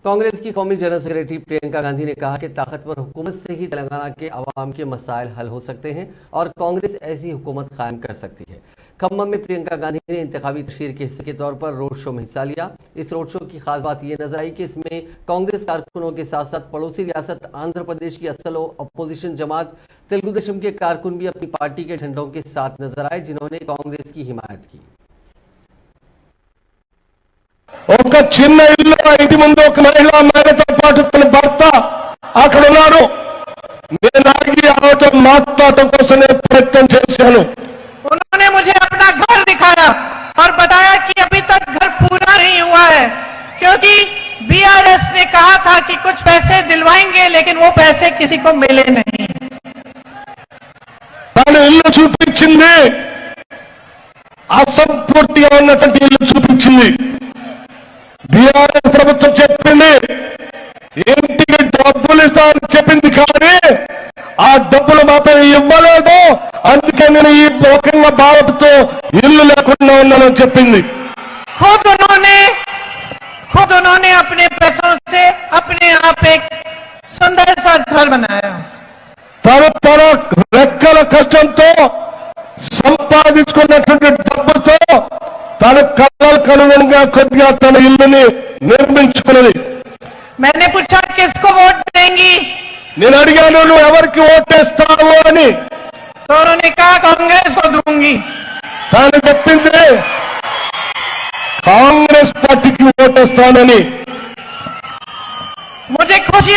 कांग्रेस की कौमी general secretary Priyanka Gandhi ने कहा कि ताकतवर हुकूमत से ही तेलंगाना के अवाम के मसाइल हल हो सकते हैं और कांग्रेस ऐसी हुकूमत कायम कर सकती है। खम्मम में प्रियंका गांधी ने इंतखाबी तशहीर के हिस्से के तौर पर रोड शो में हिस्सा लिया। इस रोड शो की खास बात यह नजर आई कि इसमें कांग्रेस कारकुनों के साथ साथ पड़ोसी रियासत आंध्र प्रदेश की असल अपोजिशन जमात तेलुगु देशम के कारकुन भी अपनी पार्टी के झंडों के साथ नजर आए, जिन्होंने कांग्रेस की हिमायत की। ఒక చిన్న ఇల్లు ఇంటి ముందు ఒక మహిళతో పాటు తన భర్త అక్కడ ఉన్నారు. నేను ఆగి ఆమెతో మాట్లాడటం కోసం నేను ప్రయత్నం చేశాను. उन्होंने मुझे अपना घर दिखाया और बताया कि अभी तक घर पूरा नहीं हुआ है, क्योंकि बीआरएस ने कहा था कि कुछ पैसे दिलवाएंगे, लेकिन वो पैसे किसी को मिले नहीं। తన ఇల్లు చూపించింది, అసంపూర్తిగా ఉన్నటువంటి ఇల్లు చూపించింది. బీఆర్ఎస్ ప్రభుత్వం చెప్పింది ఇంటికి డబ్బులు ఇస్తామని చెప్పింది, కానీ ఆ డబ్బులు మాత్రం ఇవ్వలేదు. అందుకే నేను ఈ లోకంగా భారత్తో ఇల్లు లేకుండా ఉన్నానని చెప్పింది. खुद उन्होंने अपने पैसों से अपने आप एक सुंदर सा घर बनाया। తన రెక్కల కష్టంతో సంపాదించుకున్నటువంటి డబ్బుతో తన కళలకు అనుగుణంగా కొద్దిగా తన ఇల్లుని నిర్మించుకున్నది. मैंने पूछा किसको वोट देंगी, నేను అడిగాను నువ్వు ఎవరికి ఓటేస్తావు అని. तो उन्होंने कहा कांग्रेस को दूंगी। తాను చెప్పింది కాంగ్రెస్ పార్టీకి ఓటేస్తానని. मुझे खुशी